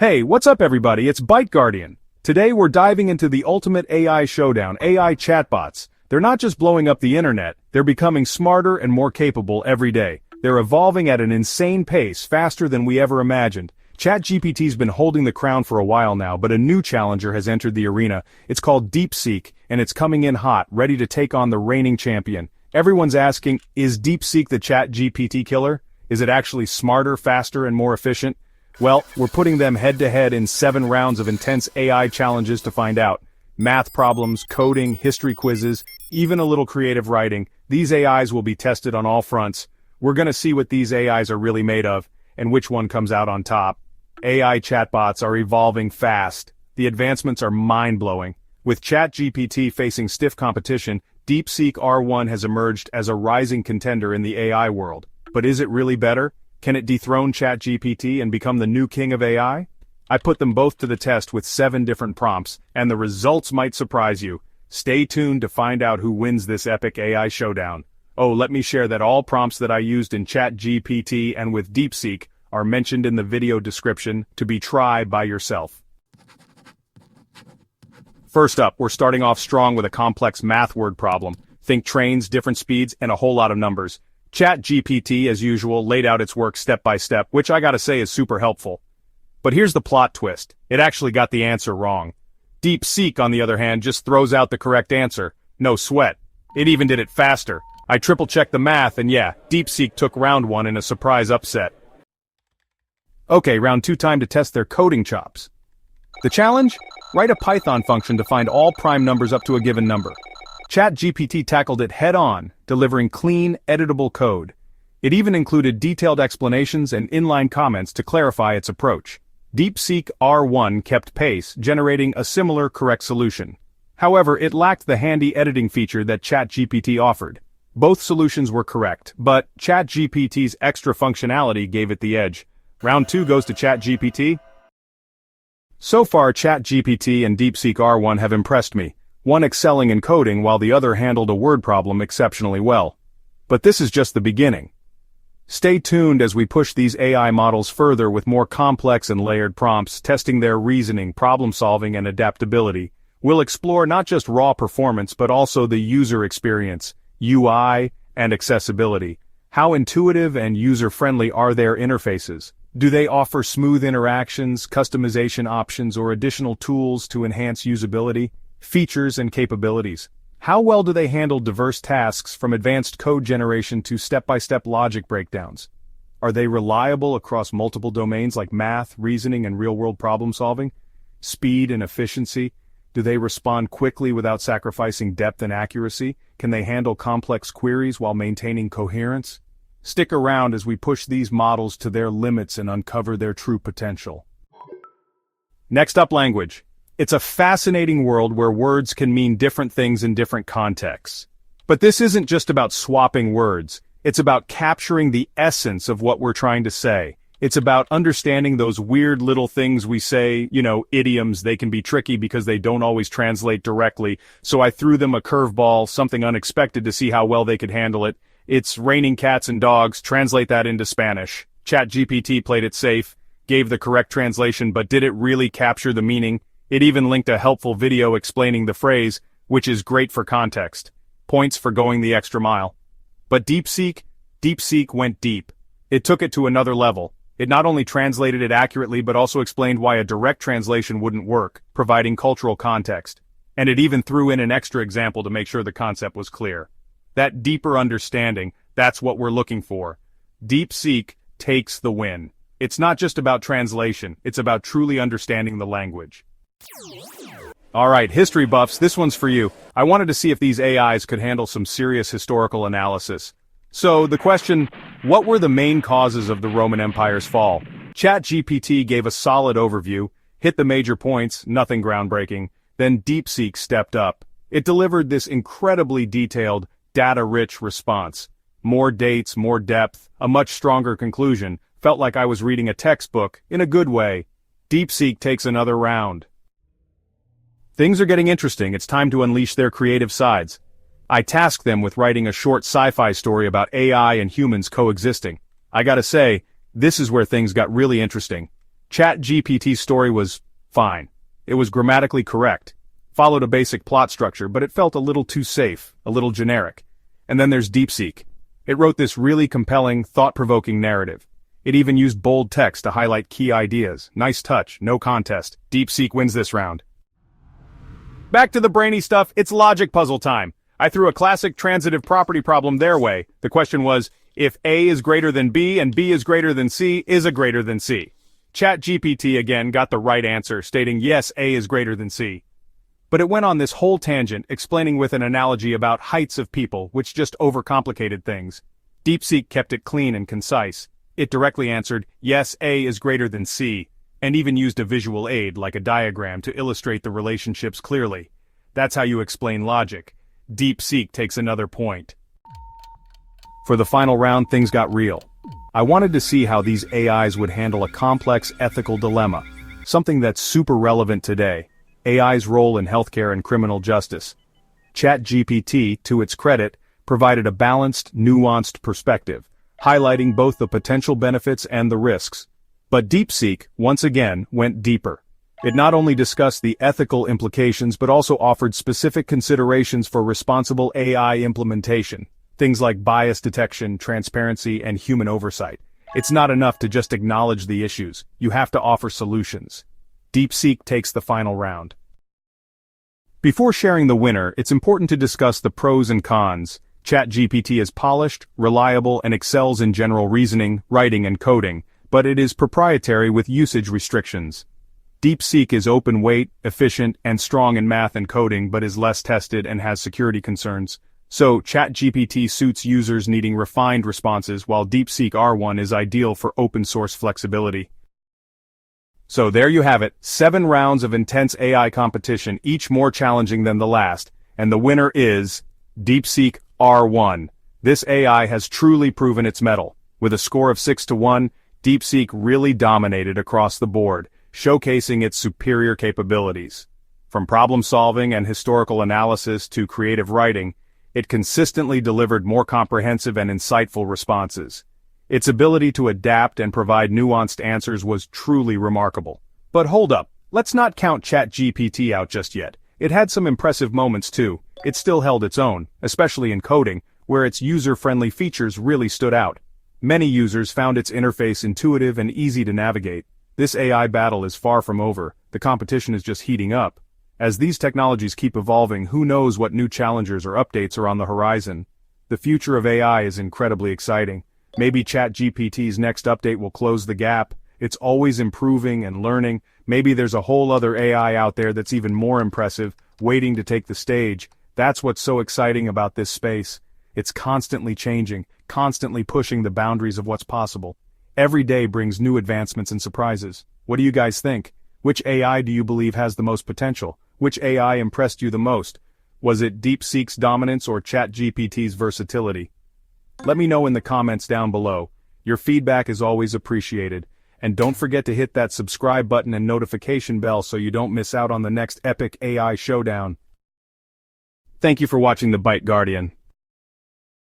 Hey, what's up everybody, it's Byte Guardian. Today we're diving into the ultimate AI showdown, AI chatbots. They're not just blowing up the internet, they're becoming smarter and more capable every day. They're evolving at an insane pace, faster than we ever imagined. ChatGPT's been holding the crown for a while now, but a new challenger has entered the arena. It's called DeepSeek, and it's coming in hot, ready to take on the reigning champion. Everyone's asking, is DeepSeek the ChatGPT killer? Is it actually smarter, faster, and more efficient? Well, we're putting them head-to-head in 7 rounds of intense AI challenges to find out. Math problems, coding, history quizzes, even a little creative writing. These AIs will be tested on all fronts. We're gonna see what these AIs are really made of, and which one comes out on top. AI chatbots are evolving fast. The advancements are mind-blowing. With ChatGPT facing stiff competition, DeepSeek R1 has emerged as a rising contender in the AI world. But is it really better? Can it dethrone ChatGPT and become the new king of AI? I put them both to the test with 7 different prompts, and the results might surprise you. Stay tuned to find out who wins this epic AI showdown. Oh, let me share that all prompts that I used in ChatGPT and with DeepSeek are mentioned in the video description to be tried by yourself. First up, we're starting off strong with a complex math word problem. Think trains, different speeds, and a whole lot of numbers. ChatGPT, as usual, laid out its work step by step, which I gotta say is super helpful. But here's the plot twist. It actually got the answer wrong. DeepSeek, on the other hand, just throws out the correct answer. No sweat. It even did it faster. I triple-checked the math, and yeah, DeepSeek took round 1 in a surprise upset. Okay, round 2, time to test their coding chops. The challenge? Write a Python function to find all prime numbers up to a given number. ChatGPT tackled it head-on, delivering clean, editable code. It even included detailed explanations and inline comments to clarify its approach. DeepSeek R1 kept pace, generating a similar correct solution. However, it lacked the handy editing feature that ChatGPT offered. Both solutions were correct, but ChatGPT's extra functionality gave it the edge. Round 2 goes to ChatGPT. So far, ChatGPT and DeepSeek R1 have impressed me. One excelling in coding while the other handled a word problem exceptionally well. But this is just the beginning. Stay tuned as we push these AI models further with more complex and layered prompts, testing their reasoning, problem-solving, and adaptability. We'll explore not just raw performance but also the user experience, UI, and accessibility. How intuitive and user-friendly are their interfaces? Do they offer smooth interactions, customization options, or additional tools to enhance usability? Features and capabilities. How well do they handle diverse tasks from advanced code generation to step-by-step logic breakdowns? Are they reliable across multiple domains like math, reasoning, and real-world problem-solving? Speed and efficiency. Do they respond quickly without sacrificing depth and accuracy? Can they handle complex queries while maintaining coherence? Stick around as we push these models to their limits and uncover their true potential. Next up, language. It's a fascinating world where words can mean different things in different contexts. But this isn't just about swapping words. It's about capturing the essence of what we're trying to say. It's about understanding those weird little things we say, idioms. They can be tricky because they don't always translate directly. So I threw them a curveball, something unexpected, to see how well they could handle it. It's raining cats and dogs, translate that into Spanish. ChatGPT played it safe, gave the correct translation, but did it really capture the meaning? It even linked a helpful video explaining the phrase, which is great for context. Points for going the extra mile. But DeepSeek went deep. It took it to another level. It not only translated it accurately but also explained why a direct translation wouldn't work, providing cultural context. And it even threw in an extra example to make sure the concept was clear. That deeper understanding, that's what we're looking for. DeepSeek takes the win. It's not just about translation, it's about truly understanding the language. Alright, history buffs, this one's for you. I wanted to see if these AIs could handle some serious historical analysis. So, the question, what were the main causes of the Roman Empire's fall? ChatGPT gave a solid overview, hit the major points, nothing groundbreaking. Then DeepSeek stepped up. It delivered this incredibly detailed, data-rich response. More dates, more depth, a much stronger conclusion. Felt like I was reading a textbook, in a good way. DeepSeek takes another round. Things are getting interesting, it's time to unleash their creative sides. I tasked them with writing a short sci-fi story about AI and humans coexisting. I gotta say, this is where things got really interesting. ChatGPT's story was fine. It was grammatically correct, followed a basic plot structure, but it felt a little too safe, a little generic. And then there's DeepSeek. It wrote this really compelling, thought-provoking narrative. It even used bold text to highlight key ideas. Nice touch, no contest. DeepSeek wins this round. Back to the brainy stuff, it's logic puzzle time. I threw a classic transitive property problem their way. The question was, if A is greater than B and B is greater than C, is A greater than C? ChatGPT again got the right answer, stating yes, A is greater than C. But it went on this whole tangent, explaining with an analogy about heights of people, which just overcomplicated things. DeepSeek kept it clean and concise. It directly answered, yes, A is greater than C, and even used a visual aid like a diagram to illustrate the relationships clearly. That's how you explain logic. DeepSeek takes another point. For the final round, things got real. I wanted to see how these AIs would handle a complex ethical dilemma, something that's super relevant today: AI's role in healthcare and criminal justice. ChatGPT, to its credit, provided a balanced, nuanced perspective, highlighting both the potential benefits and the risks. But DeepSeek, once again, went deeper. It not only discussed the ethical implications but also offered specific considerations for responsible AI implementation, things like bias detection, transparency, and human oversight. It's not enough to just acknowledge the issues, you have to offer solutions. DeepSeek takes the final round. Before sharing the winner, it's important to discuss the pros and cons. ChatGPT is polished, reliable, and excels in general reasoning, writing, and coding, but it is proprietary with usage restrictions. DeepSeek is open-weight, efficient, and strong in math and coding but is less tested and has security concerns. So, ChatGPT suits users needing refined responses while DeepSeek R1 is ideal for open-source flexibility. So there you have it, 7 rounds of intense AI competition, each more challenging than the last, and the winner is DeepSeek R1. This AI has truly proven its mettle. With a score of 6-1, DeepSeek really dominated across the board, showcasing its superior capabilities. From problem-solving and historical analysis to creative writing, it consistently delivered more comprehensive and insightful responses. Its ability to adapt and provide nuanced answers was truly remarkable. But hold up, let's not count ChatGPT out just yet. It had some impressive moments too. It still held its own, especially in coding, where its user-friendly features really stood out. Many users found its interface intuitive and easy to navigate. This AI battle is far from over, the competition is just heating up. As these technologies keep evolving, who knows what new challengers or updates are on the horizon. The future of AI is incredibly exciting. Maybe ChatGPT's next update will close the gap. It's always improving and learning. Maybe there's a whole other AI out there that's even more impressive, waiting to take the stage. That's what's so exciting about this space. It's constantly changing, constantly pushing the boundaries of what's possible. Every day brings new advancements and surprises. What do you guys think? Which AI do you believe has the most potential? Which AI impressed you the most? Was it DeepSeek's dominance or ChatGPT's versatility? Let me know in the comments down below. Your feedback is always appreciated. And don't forget to hit that subscribe button and notification bell so you don't miss out on the next epic AI showdown. Thank you for watching The Byte Guardian.